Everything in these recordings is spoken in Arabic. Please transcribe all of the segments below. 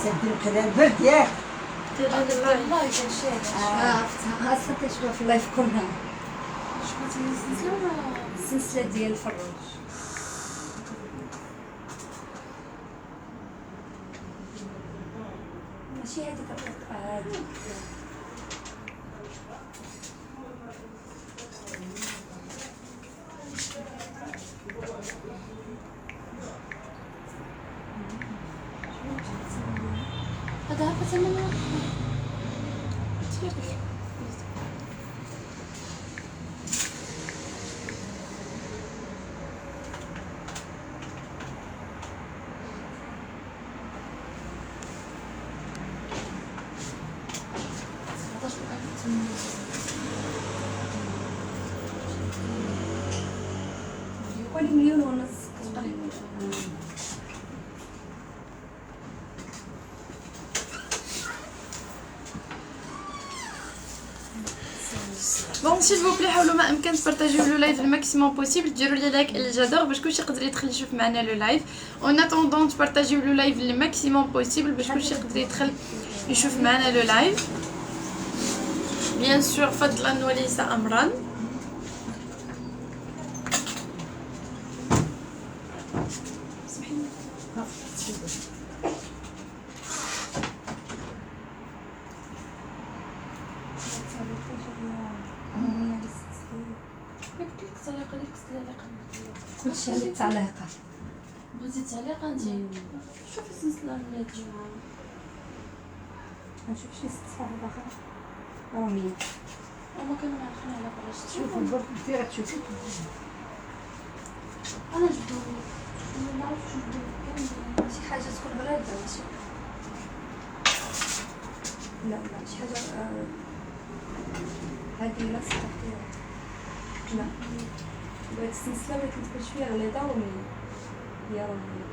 سد الكلام برد ياك الله يجزاك عرفتها خاصة تشوف في اللايف كلها شفتي السلسله ولا السلسلة ديال الفروج ماشي هذيك الرقعة هذه هذا عارفه ثمنها يقول 1,500,000 تقريبا بون سيل فو بلي حاولوا ما امكن تبارطاجيو لو لايف الماكسيموم بوسيبل ديروا لي لايك اللي جادور باش كلشي يقدر يدخل يشوف معنا لو لايف اون اتوندون تبارطاجيو لو لايف الماكسيموم بوسيبل باش كلشي يقدر يدخل يشوف معنا لو لايف بيان سور فضلا وليس امرا كلشي على التعليقة بغيتي تعليق انت شوفي السلسله اللي نشوف شي ست صاحب اخر رامية وما كانوا عارفين على بلاش شوف البرد انت غتشوفي انا جبدو ما نعرفش جبدو شي حاجة تكون بلاد ماشي لا شي حاجة هذه لا صافي لا بغيت السلسلة بغيت تكون شوية غليظة ومليانة هي رامية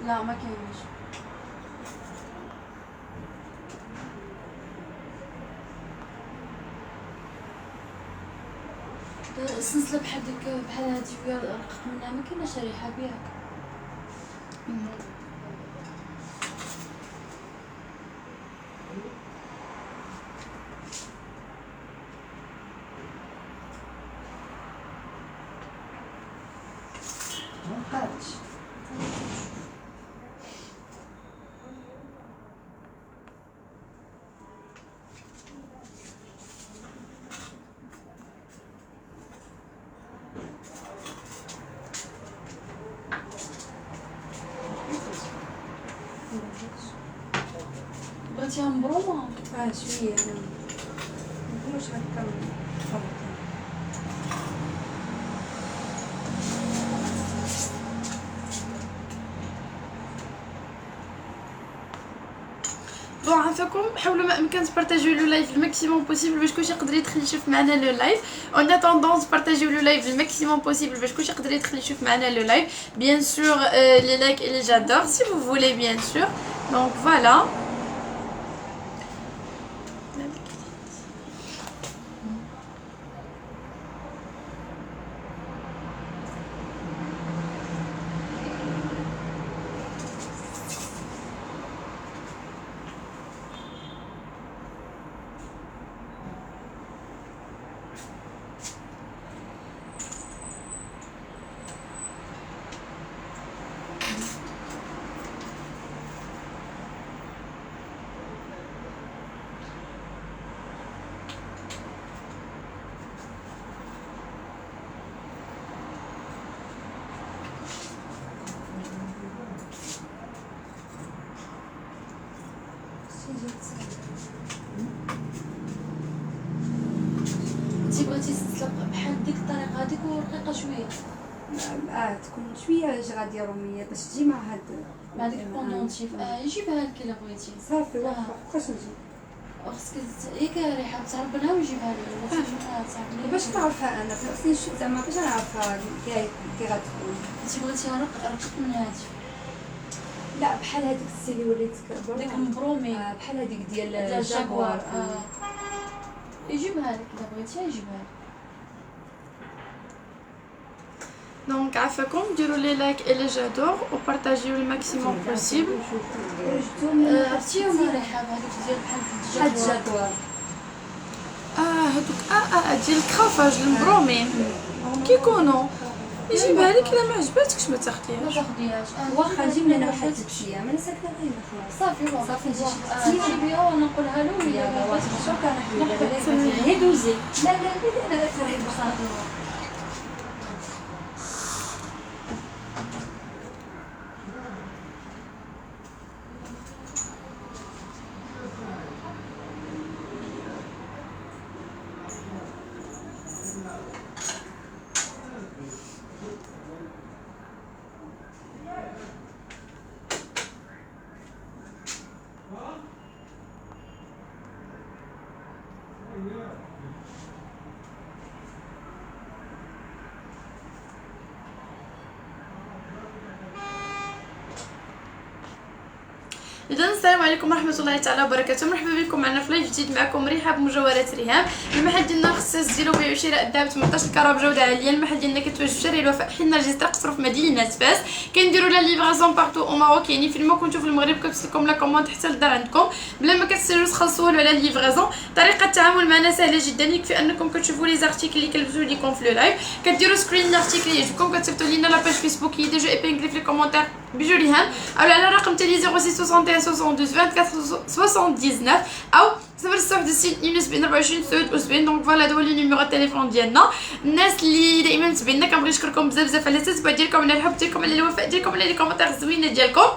لا ما كاينش السلسله بحال ديك بحال هادي شويه رقق منها ما كاينه شريحه بها مبقاتش بغيتيها مبرومه شوية مش هكا بون عافاكم حاولوا ما امكن تبارطاجيو لو لايف الماكسيموم بوسيبل باش كلشي يقدر يدخل يشوف معنا لو لايف اون اتوندون تبارطاجيو لو لايف الماكسيموم بوسيبل باش كلشي يقدر يدخل يشوف معنا لو لايف بيان سور لي لايك et les j'adore si vous voulez bien sûr donc voilà انتي بغيتي سلسله بحال ديك الطريقه هذيك ورقيقه شويه تكون شويه غاديه روميه باش تجي مع هاد مع ديك البوندونتيف يجيبها لك الا بغيتي صافي واخا بقاش نجي خصك ياك ريحه تربلها ويجيبها لك ولا تجيبها باش تعرفها انا خصني نشوف زعما باش نعرفها كي غتكون. انتي بغيتي رقق من هادي لا بحال هذيك السيلي وريتك ديك مبرومي بحال هذيك ديال الجاكوار يجيبها لك الا بغيتيها يجيبها لك. دونك عافاكم ديروا لي لايك اي لي جادور وبارطاجيو الماكسيموم بوسيبل. عرفتيهم الريحه هذوك ديال بحال الجاكوار هذوك ديال الكرافاج المبرومين كيكونوا يجيبها لك الا ما عجباتكش ما تاخديهاش واخا نجيب لنا واحد الشيء ما نسكر غير خلاص صافي نجي جيبيها ونقولها له ولا بغات شوكه نحيد هي دوزي لا فريد بخاطر إذن السلام عليكم ورحمة الله تعالى وبركاته. مرحبا بكم معنا في لايف جديد. معكم رحاب مجوهرات ريهام. المحل ديالنا اختصاص ديالو بيع وشراء الذهب 18 كاره بجوده عاليه. المحل ديالنا كيتواجد في شارع الوفاء حنا ريجستر قصرو في مدينه فاس. كنديروا لا ليفرازون بارتو او ماروك، يعني فين ما كنتو في المغرب كتوصلكم لا كوموند حتى للدار عندكم بلا ما كتستناو تخلصوا والو على الليفرازون. طريقه التعامل معنا سهله جدا، يكفي انكم كتشوفوا لي زارتيكل اللي كنلبسوا ليكم في لو لايف، كديروا سكرين لارتيكل يعجبكم، كتصيفطوا لينا لا باج فيسبوك اللي ديجا ايبينغلي في لي كومونتير بجو ريهام، او على الرقم تاعي 0661 72 24 79 او 061 72 74. دونك فوالا هذا هو لي نيميرو التليفون ديالنا. الناس اللي دائما متبعينا كنبغي نشكركم بزاف على التتبع ديالكم، على الحب ديالكم، على الوفاء ديالكم، على لي كومونتير زوينه ديالكم.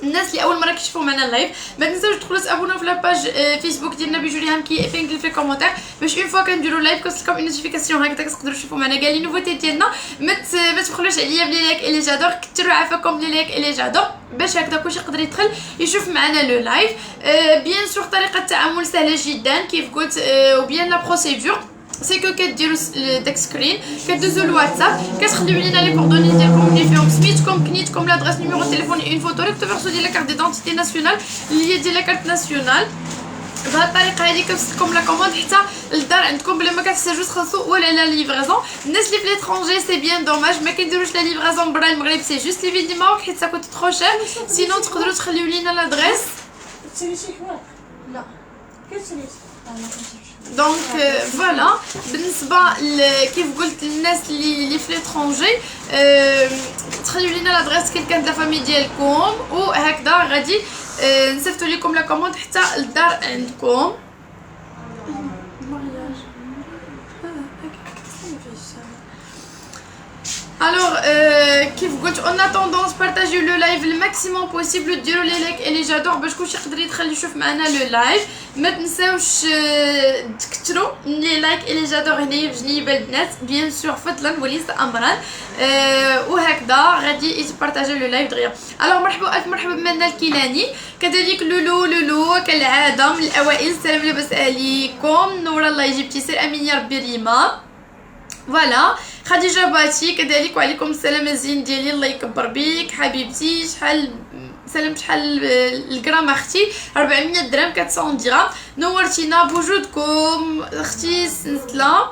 الناس اللي اول مره كيشوفوا معنا اللايف ما تنساوش تدخلوا تابوناو في لاباج فيسبوك ديالنا بجو ريهام كي ايبينغلي في الكومونتير باش اون فوا كنديروا لايف كتوصلكم اون نوتيفيكاسيون هكذا تقدروا تشوفوا معنا كاع لي نوفوتي ديالنا. ما تبخلوش عليا بلي لايك اي لي جادور، كثروا عافاكم لي لايك اي لي جادور باش هكذا كلشي يقدر يدخل يشوف معنا لو لايف. بيان سور طريقه التعامل سهله جدا كيف قلت، وبيان لا بروسيدور سي كو كديروا داك سكرين كدوزوا الواتساب كتخليو لينا لي كوردوني ديالكم اللي فيهم سميتكم كنيتكم لادريس نيميرو تليفون اون فوتو ريكتو فيرسو ديال لا كارت ديدونتيتي ناسيونال اللي هي ديال لا كارت ناسيونال. بهاد الطريقه هذه كتوصلكم لا كوموند حتى للدار عندكم بلا ما كتحتاجوا تخلصوا ولا لا ليفرازون. الناس اللي في ليترونجي سي بيان دوماج ما كيديروش لا ليفرازون برا المغرب، سي جوست لي فيل دي ماروك حيت سا كوت ترو شير. سينون تقدروا تخليو لينا لادريس. تشري شي حوايج لا كتشري دونك فوالا بالنسبه كيف قلت للناس اللي في ليترونجي تخليو لينا لادريس كاين لا فامي ديالكم وهكذا غادي نصيفطوا لكم لا كوموند حتى للدار عندكم. Alors, كيف قلت on a tendance partager le live le maximum possible, ديروا لي لايك اللي جادور باش كلشي يقدر يدخل يشوف معنا لو لايف. ما تنساوش تكثروا لي لايك اللي جادور هنايا في جنيبه البنات بيان سور فضلا وليس امرا، وهكذا غادي يتبارطاجيو لو لايف دغيا. الوغ مرحبا الف مرحبا بمنا الكيلاني، كذلك لولو كالعاده من الاوائل. السلام لاباس عليكم، نور الله يجيب تيسير، امين يا ربي ريما. فوالا خديجه باتي كذلك، وعليكم السلام الزين ديالي، الله يكبر بيك حبيبتي. شحال سلام شحال الجرام اختي؟ 400 درهم 400 درهم. نورتينا بوجودكم اختي سنسله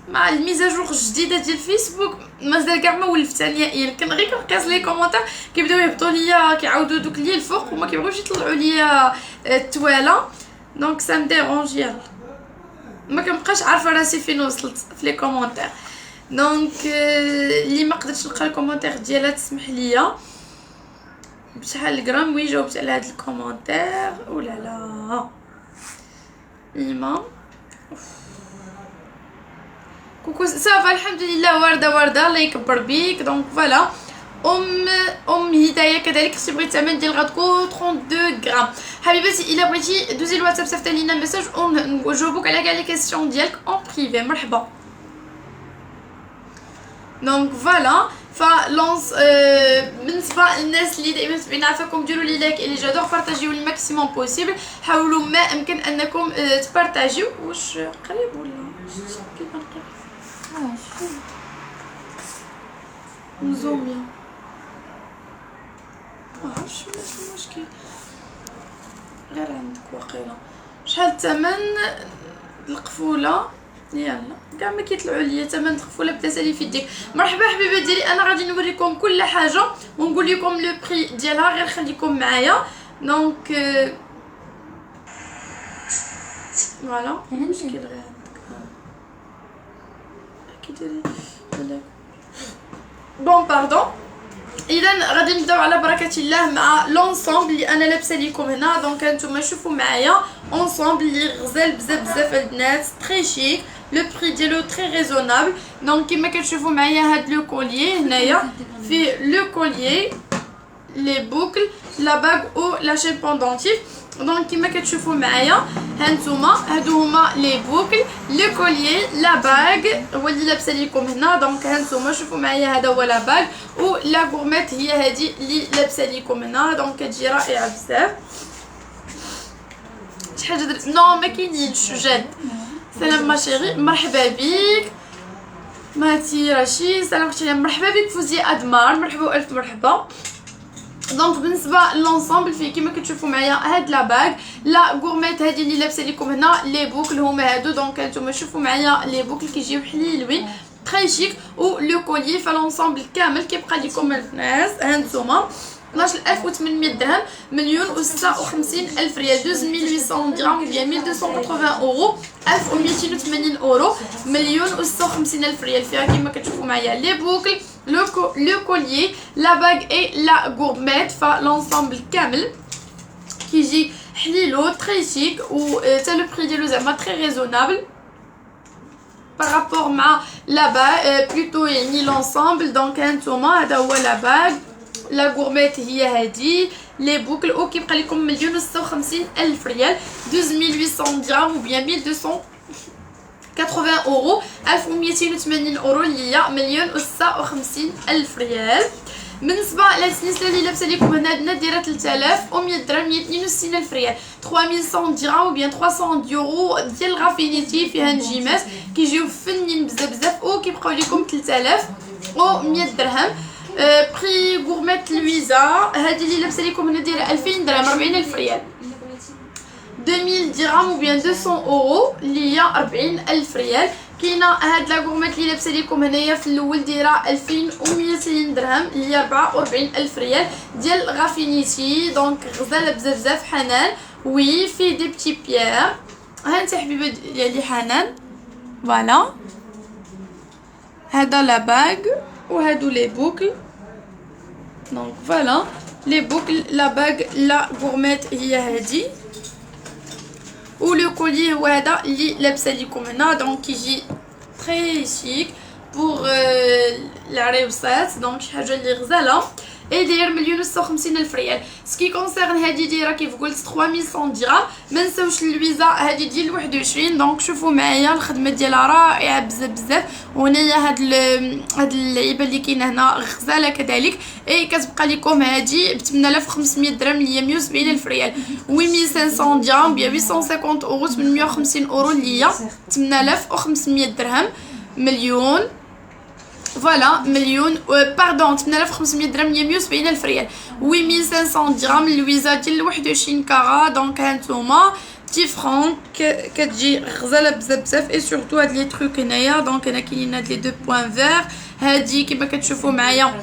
مع الميزاجور الجديده ديال فيسبوك. مازال كاع ما ولفت نهائيا، كان غير كنقيس لي كومونتير كيبداو يهبطوا ليا كيعاودوا دوك لي الفوق وما كيبغيوش يطلعوا ليا التواله، دونك سا مديرونج. يلا ما كنبقاش عارفه راسي فين وصلت في لي كومونتير. دونك اللي ما قدرتش نلقى الكومونتير ديالها تسمح ليا بشحال غرام وي جاوبت على هاد الكومونتير. ولا لا ايما كوكو صافا الحمد لله، ورده الله يكبر بيك. دونك فوالا ام هدايه كذلك تبغي الثمن ديال غتكون 32 غرام. حبيباتي الا بغيتي دوزي الواتساب صيفط لينا ميساج ونجاوبوك على كاع لي كيسيون ديالك اون بريفي. مرحبا. دونك فوالا فلونس بالنسبه للناس اللي دائما تبعينا عافاكم ديروا لي لايك اللي جادور بارطاجيو الماكسيموم بوسيبل. حاولوا ما امكن انكم تبارطاجيو. واش قريب ولا كيف قريب نزوم معرفتش واش المشكل غير عندك واقيلا. شحال الثمن القفوله؟ يلا كاع ما كيطلعوا ليا ثمن القفوله بتسالي في يديك. مرحبا حبيبات ديالي انا غادي نوريكم كل حاجه ونقول لكم لو بري ديالها غير خليكم معايا. دونك فوالا مشكل غير عندك كي ديري بون باردون. اذا غادي نبداو على بركه الله مع لونسومبل اللي انا لابسه لكم هنا. دونك هانتوما شوفوا معايا اونسومبل اللي غزال بزاف البنات تري شيك. لو بري ديالو تري ريزونابل. دونك كيما كتشوفوا معايا هاد لو كوليي هنايا فيه لو كوليي لي بوكل لا باغ او لا شين بوندونتيف. دونك كيما كتشوفوا معايا هانتوما هادو هما لي بوكل لو كوليي لا باغ هو اللي لابسه لكم هنا. دونك هانتوما شوفوا معايا هذا هو لا باغ و لا غورميت هي هادي اللي لابسه لكم هنا. دونك كتجي رائعه بزاف. شحال درت نو ما كاينينش جد. سلام ما شيري مرحبا بك ماتي رشيد. سلام اختي مرحبا بك فوزي ادمار مرحبا والف مرحبا. دونك بالنسبه لونسومبل فيه كيما كتشوفوا معايا هاد لا باغ لا غورميت هادي اللي لابسه لكم هنا لي بوكل هما هادو. دونك نتوما شوفوا معايا لي بوكل كيجيو حليلوين تري شيك و لو كولي فالونسومبل كامل كيبقى لكم الناس هانتوما 12800 درهم 1,056,000 ريال 12800 درهم ولا 1280 اورو 1280 اورو 1,056,000 ريال. فيها كيما كتشوفوا معايا لي بوكل لو كوليي لا باغ اي لا غورميت فالونسومبل كامل كيجي حليلو تري شيك و حتى لو بري ديالو زعما تري ريزونابل بارابور مع لا باغ بلوتو يعني لونسومبل. دونك هانتوما هذا هو لا باغ لا غورميت هي هادي لي بوكل او كيبقى لكم 1,056,000 ريال 12800 درهم و بيان 1280 اورو 1280 اورو اللي هي 1,056,000 ريال. بالنسبه للسلسله اللي لابسه لكم هنا بنات دايره 3100 درهم 162,000 ريال 3100 درهم و بيان 300 يورو ديال غافينيتي فيها نجيمات كيجيو فنين بزاف او كيبقاو لكم 3100 درهم. بري غورميت لويزا هذه اللي لابسه لكم هنا دايره 2000 درهم 40,000 ريال 2000 درهم و بيان 200 اورو اللي هي 40,000 ريال. كاينه هاد لا غورميت اللي لابسه لكم هنايا في الاول دايره 2200 درهم اللي هي 44,000 ريال ديال غافينيتي. دونك غزاله بزاف حنان وي في دي بتي بيير. ها انت حبيبه ديالي حنان فوالا هذا لا باغ وهادو لي بوكل. دونك فوالا لي بوكل لا باغ لا غورميت هي هادي و لو كولي هو هذا اللي لابسه لكم هنا. دونك كيجي تري شيك بور العريوسات. دونك شي حاجه اللي غزاله اي داير 1,056,000 ريال. سكي كونسيرن هادي دايره كيف قلت 3100 درهم. ما نساوش اللويزا هادي ديال 21. دونك شوفوا معايا الخدمه ديالها رائعه بزاف وهنايا هاد اللعيبه اللي كاينه هنا غزاله كذلك. اي كتبقى لكم هادي ب 8500 درهم اللي هي 170,000 ريال 8500 درهم ب 850 اورو 850 اورو اللي هي 8500 درهم مليون فوالا مليون باردون 8500 درهم هي 170,000 ريال 8500 درهم اللويزا ديال 21 كارا. دونك هانتوما تي فرانك كتجي غزاله بزاف اي سورتو هاد لي تروك هنايا. دونك هنا كاينين هاد لي دو بوين فير هادي كيما كتشوفوا معايا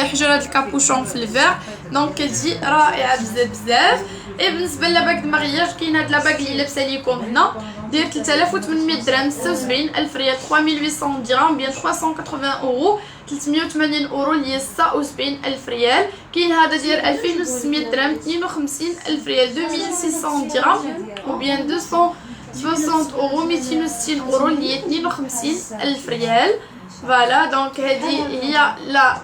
حجر هاد الكابوشون في الفير. دونك كتجي رائعه بزاف. اي بالنسبه لاباك د مارياج كاين هاد لاباك اللي لابسه ليكم هنا داير 3800 درهم 76,000 ريال 3800 درهم بيان 380 اورو 380 اورو اللي هي 76,000 ريال. كاين هذا داير 2600 درهم 52,000 ريال 2600 درهم و بيان 260 اورو 260 اورو اللي هي 52,000 ريال. فوالا دونك هذه هي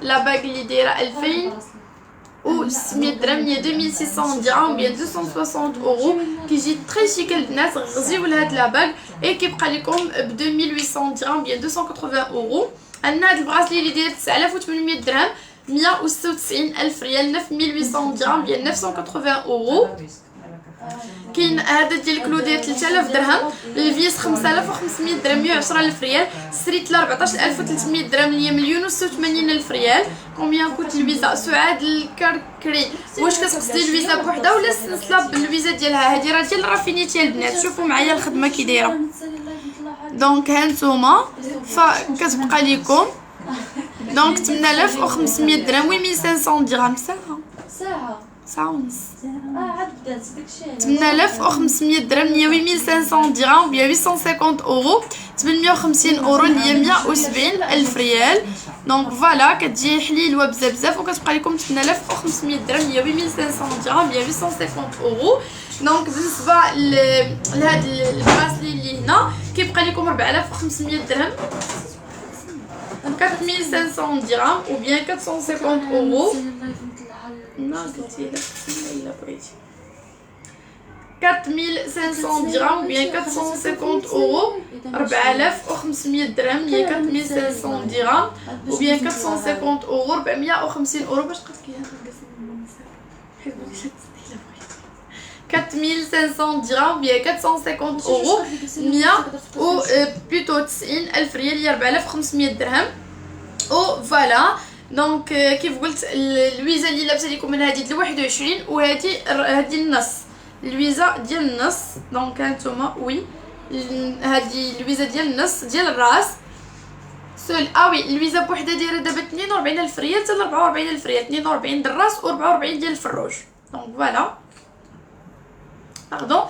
لا باغ اللي دايره 2600 درهم، هي 2600 درهم بيان 260 اورو، كيجي تري شيك البنات. غزيو لهاد لا باغ اي كيبقى لكم ب 2800 درهم بيان 280 اورو. عندنا هاد البغاسلي اللي داير 9800 درهم 196 الف ريال 9800 درهم بيان 980 اورو. كاين هذا ديال الكلو داير 3000 درهم، الفيس 5500 درهم 110 الف ريال، ستريت ل 14300 درهم اللي هي مليون و 86 الف ريال. كومبيان كوت الفيزا؟ سعاد الكركري، واش كتقصدي الفيزا بوحدها ولا السلسله بالفيزا ديالها؟ هذه راه ديال رافينيتي البنات، شوفوا معايا الخدمه كي دايره. دونك هانتوما فكتبقى لكم دونك 8500 درهم 8500 درهم ساعه ونص. عاد بدات داكشي 8500 درهم هي 8500 درهم ب 850 اورو، 850 اورو اللي هي 170 الف ريال. دونك فوالا كتجي حليلوه بزاف وكتبقى لكم 8500 درهم هي 8500 درهم ب 850 اورو. دونك بالنسبه لهاد البراسلي اللي هنا كيبقى لكم 4500 درهم 4500 درهم ou bien 450 euros. Non, قلتي لا بغيتي 4500 درهم ou bien 450 euros. 4500 درهم هي 4500 درهم ou bien 450 euros 450 euros. باش قلت لك هذا القسم حيت بغيتي 4500 درهم bien 450 euros 100 ou plutôt 90 الف ريال هي 4500 درهم. او فوالا دونك كيف قلت الويزا اللي لابسه لكم من هذه 21 وهذه النص الويزا ديال النص. دونك هانتوما وي هذه الويزا ديال النص ديال الراس سول. وي الويزا بوحدها دايره دابا 42 الف ريال حتى ل 44 الف ريال، 42 ديال الراس و 44 ديال الفروج. دونك فوالا باردون.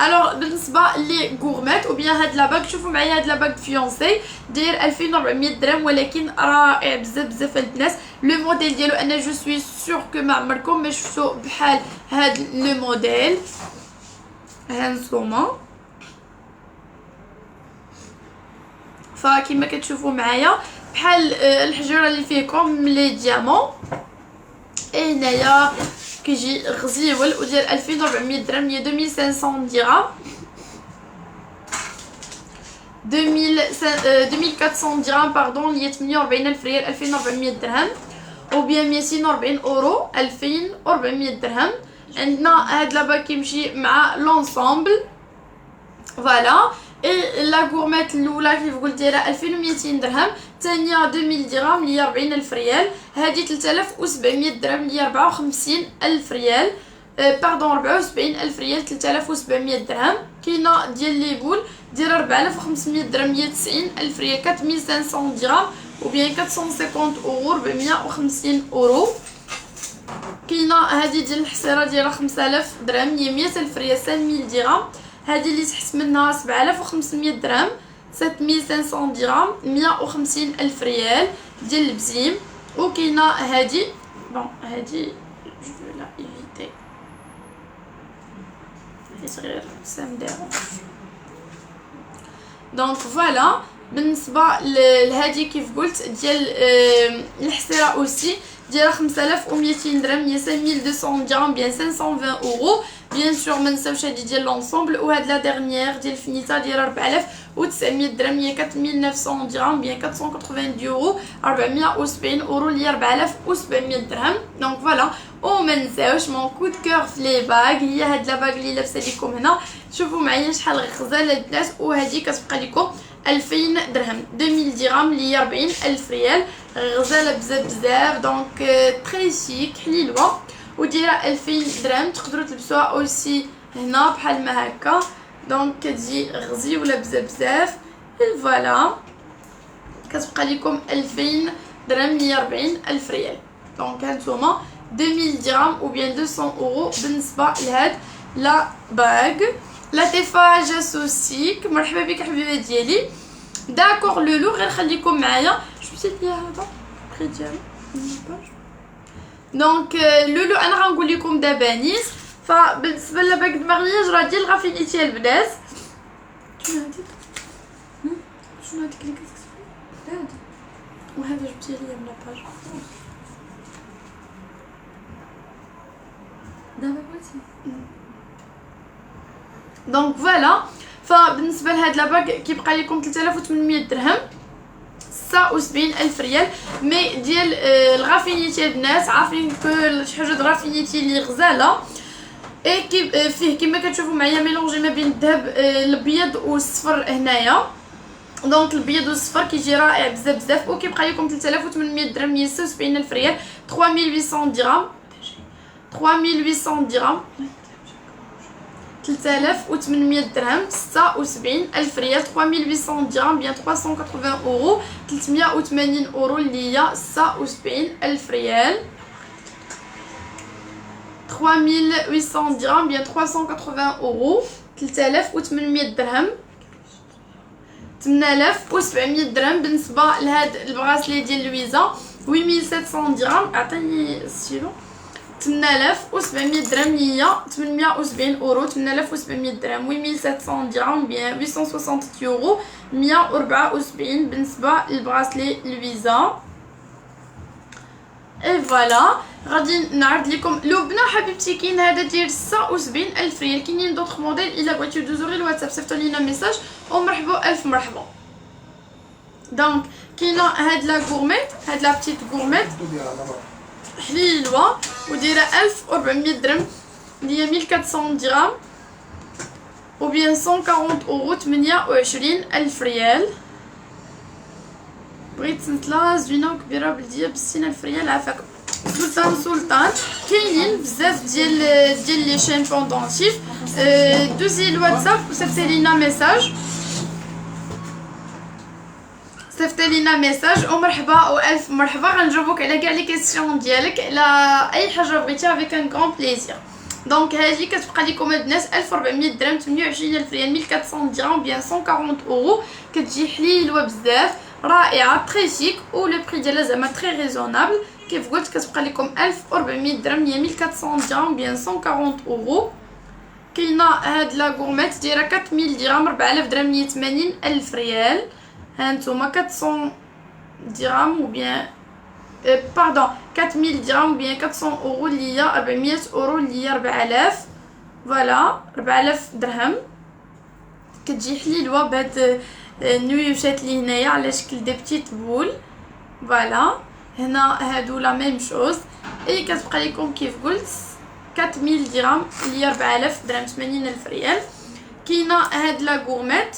الوغ بالنسبه لي غورميت او بيان هاد لاباك، شوفوا معايا هاد لاباك فيونسي داير 2400 درهم ولكن رائع بزاف الناس. لو موديل ديالو انا جو سوي سور كو ما عمركم ما شفتو بحال هاد لو موديل. هانتوما فكما كتشوفوا معايا بحال الحجره اللي فيكم لي ديامون. هنايا كيجي غزيول وديال 2400 درهم هي 2500 درهم 2400 درهم باردون هي 48 الف ريال 2400 درهم او بيان 240 اورو 2400 درهم. عندنا هاد لابا كيمشي مع لونسومبل فوالا. اي لا غورميت الاولى كيف قلت دايره 2200 درهم، الثانيه 2000 درهم اللي هي 40 الف ريال، هذه 3700 درهم اللي هي 54 الف ريال باردون 74 الف ريال 3700 درهم. كاينه ديال لي بول دايره 4500 درهم هي 90 الف ريال 4500 درهم ou bien 450 اورو 450 اورو. كاينه هذه ديال الحصيره ديالها 5000 درهم هي 100 الف ريال 5000 درهم. هذه اللي تحت منها 7500 درهم 7500 درهم 150 الف ريال ديال البزيم. وكاينه هذه بون هذه جو لا ايفيتي حيت غير سام ديرونج. دونك فوالا بالنسبه لهذه كيف قلت ديال الحصيره اوسي ديال 5200 درهم هي 5200 درهم بيان 520 اورو. بيان سور ما نساوش هذه ديال لونسومبل وهاد لا ديرنيير ديال الفينيتا ديال 4900 درهم هي 4900 درهم بيان 490 اورو 470 اورو اللي هي 4700 درهم. دونك فوالا وما نساوش مون كود كور في لي باغ هي هاد لا باغ اللي لابسه لكم هنا. شوفوا معايا شحال غزاله البنات وهذه كتبقى لكم 2000 درهم 2000 درهم اللي هي 40 الف ريال غزاله بزاف. دونك تري شيك حليلوه ودايره 2000 درهم تقدروا تلبسوها اوسي هنا بحال ما هكا. دونك كتجي غزيوله بزاف فوالا كتبقى لكم 2000 درهم اللي هي 40 الف ريال. دونك هانتوما 2000 درهم ou bien 200 اورو بالنسبه لهاد لا باغ. لاتيفا جاسوسيك مرحبا بك حبيبه ديالي. داكوغ لولو غير خليكم معايا شفتي ليا هذا بري ديالو. دونك لولو انا غنقول لكم دابا نيت. فبالنسبه لباك المغياج راه ديال غافينيتي البنات. شنو هاديك اللي كتكتبي وهذا جبتي لي من لاباج دابا بغيتي دونك فوالا. فبالنسبه لهاد لاباك كيبقى لكم 3800 درهم 76000 ريال. مي ديال الغافينيتي هاد الناس عارفين كو شي حاجه د غافينيتي اللي غزاله اي فيه كما كتشوفوا معايا ميلونجي ما بين الذهب الابيض والصفر هنايا. دونك الابيض والصفر كيجي رائع بزاف بزاف وكيبقى لكم 3800 درهم 176000 ريال 3800 درهم 3800 درهم 3800 درهم 76000 ريال 3800 درهم بيان 380 اورو 380 اورو اللي هي 76000 ريال 3800 درهم بيان 380 اورو 3800 درهم 8700 درهم. بالنسبه لهاد البغاسلي ديال لويزا 8700 درهم عطيني السيلو 8700 درهم هي 870 اورو 8700 درهم 8700 درهم بيان 860 يورو 174 بالنسبه للبغاسلي لويزا. اي فوالا غادي نعرض لكم لبنى حبيبتي كاين هذا ديال 76000 ريال. كاينين دوطخ موديل الا بغيتو دوزو غير الواتساب صيفطوا لينا ميساج ومرحبا الف مرحبا. دونك كاينه هاد لا غورميت هاد لا بتيت غورميت حليلوه ودايره 1400 درهم اللي هي 1400 درهم و بيان 140 اورو 28000 ريال. بغيت سنتلا زوينه وكبيره بلديه ب60000 ريال عافاكم. سلطان كاينين بزاف ديال لي شامبون دونتيف دوزي الواتساب وصيفطي لينا ميساج صيفطي لينا ميساج ومرحبا والف مرحبا غنجاوبوك على كاع لي كيسيون ديالك على اي حاجه بغيتيها افيك ان غران بليزير. دونك هذه كتبقى لكم هاد الناس 1400 درهم 28000 ريال 1400 درهم بيان 140 اورو كتجي حليلوه بزاف رائعه تري شيك و لو بري ديالها زعما تري ريزونابل. كيف قلت كتبقى لكم 1400 درهم هي 1400 درهم بيان 140 اورو. كاينه هاد لا غورميت دايره 4000 درهم 4000 درهم 180000 ريال. هانتوما 400 درهم و بيان باردون 4000 درهم و بيان 400 اورو اللي هي 400 اورو اللي هي 4000 فوالا 4000 درهم. كتجي حليلوه بهاد النيوشات اللي هنايا على شكل دي بتيت بول فوالا. هنا هادو لا ميم شوز اي كتبقى لكم كيف قلت 4000 درهم اللي هي 4000 درهم 80000 ريال. كاينه هاد لا غورميت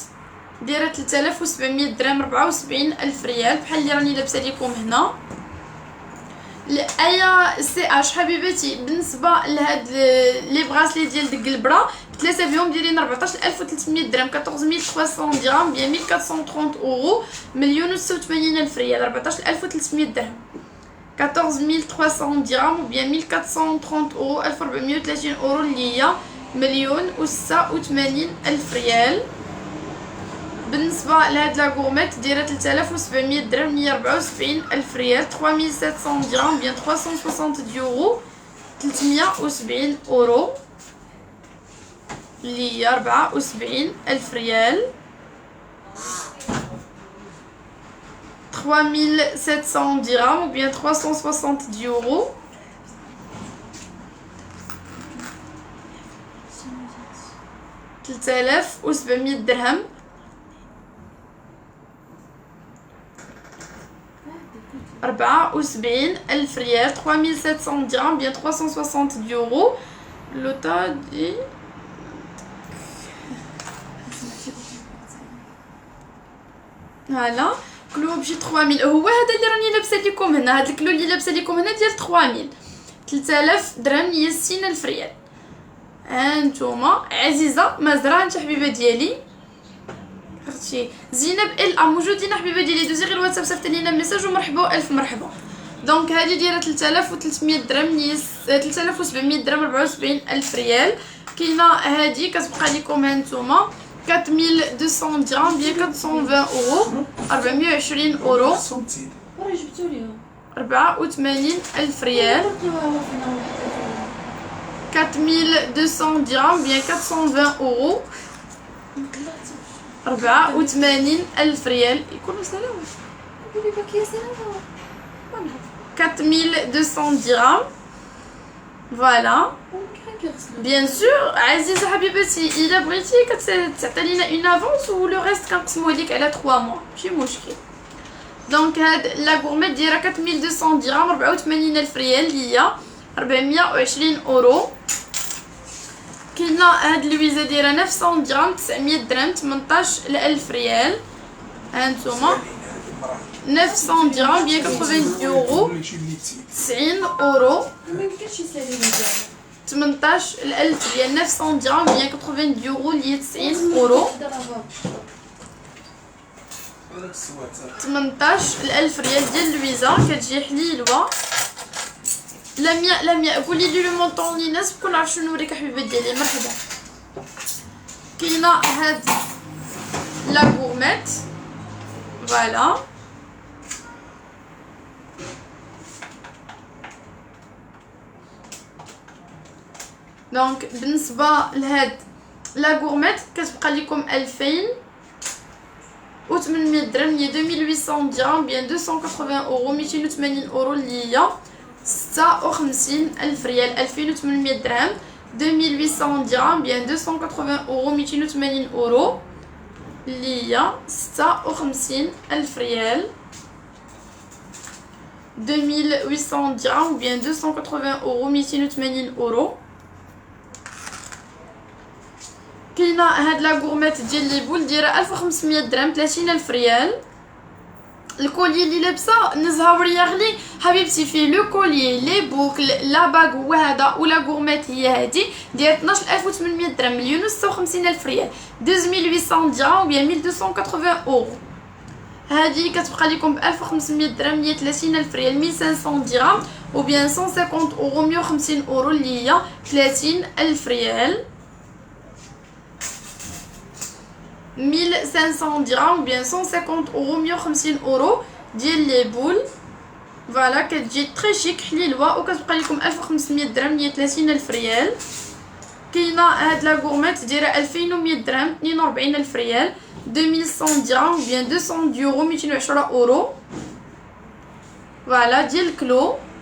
دايره 3700 درهم 74000 ريال بحال اللي راني لابسه لكم هنا. ايا سي اش حبيباتي بالنسبه لهاد لي براسلي ديال ديك البرا ثلاثه فيهم دايرين 14300 درهم 14300 درهم ب 1430 اورو 1,086,000 ريال 14300 درهم 14300 درهم ب 1430 اورو 1430 اورو اللي هي 1,086,000 ريال. بالنسبه لهاد لا غورميت دايره 3700 درهم هي 74000 ريال 3700 درهم بيان 360 يورو 370 اورو اللي هي 74000 ريال 3700 درهم ou bien 360 يورو. تلت آلاف وسبعمية درهم 74,000 ريال 3700 درهم bien 360 يورو. لوطا دي فوالا كلو بشي 3000 هو هذا اللي راني لابسه لكم هنا. هذا الكلو اللي لابسه لكم هنا ديال 3000 3000 درهم هي 60000 ريال. هانتوما عزيزه مزرعه انت حبيبه ديالي اختي زينب موجودين حبيبه ديالي دوزي غير الواتساب صيفط لينا ميساج ومرحبا الف مرحبا. دونك هذه دايره 3300 درهم هي 3700 درهم 74,000 ريال. كاينه هذه كتبقى لكم هانتوما 4200 درهم ب 420 اورو 420 اورو راه جبتو ليها 84,000 ريال 4200 درهم ب 420 اورو 84,000 ريال. يكونوا سلام قولي باكيه سلامه. 4200 dirhams. Voilà. كان كيغسلو. Bien sûr, عزيزة حبيبتي إلا بغيتي كتعطي لينا اون افونس و لو ريست كنقسموه ليك على 3 موا ماشي مشكل. دونك هاد لا غورميت دايره 4200 درهم 84000 ريال اللي هي 420 اورو. كاينه هاد لويزه دايره 900 درهم 900 درهم 18000 ريال. هانتوما 900 درهم bien 90 اورو 90 اورو ما يمكنش يسالي مزيان. 18000 ريال 900 درهم bien 90 اورو اللي هي 90 اورو. 18000 ريال ديال لويزا كتجي حليلوه. لمياء قولي لي لو مونطون اللي يناسب كون نعرف شنو نوريك حبيبه ديالي. مرحبا. كاينه هاد لا غورميت فوالا دونك بالنسبه لهاد لا غورميت كتبقى لكم 2800 درهم هي 2800 درهم بيان 280 اورو 280 اورو اللي هي 56000 ريال. 2800 درهم 2800 درهم بيان 280 اورو 280 اورو اللي هي 56000 ريال. 2800 درهم بيان 280 اورو 280 اورو. كاينه هاد لا غورميت ديال لي بول دايره 1500 درهم 30000 ريال. الكولي اللي لابسه نزها غلي حبيبتي فيه لو كولي لي بوكل لا باغ هو هذا ولا غورميت هي هادي دايره 12800 درهم 1,56000 ريال 2800 درهم وبيان 1280 اورو. هادي كتبقى لكم ب 1500 درهم هي 30000 ريال 1500 درهم وبيان 150 اورو 150 اورو اللي هي 30000 ريال. 1500 درهم ou bien 150 euros 150 euros ديال لي بول فوالا كتجي تري شيك حليلوه وكتبقى لكم 1500 درهم هي 30000 ريال. كاينه هاد لا غورميت دايره 2100 درهم 42000 ريال 2100 درهم ou bien 200 اورو 210 اورو فوالا ديال كلو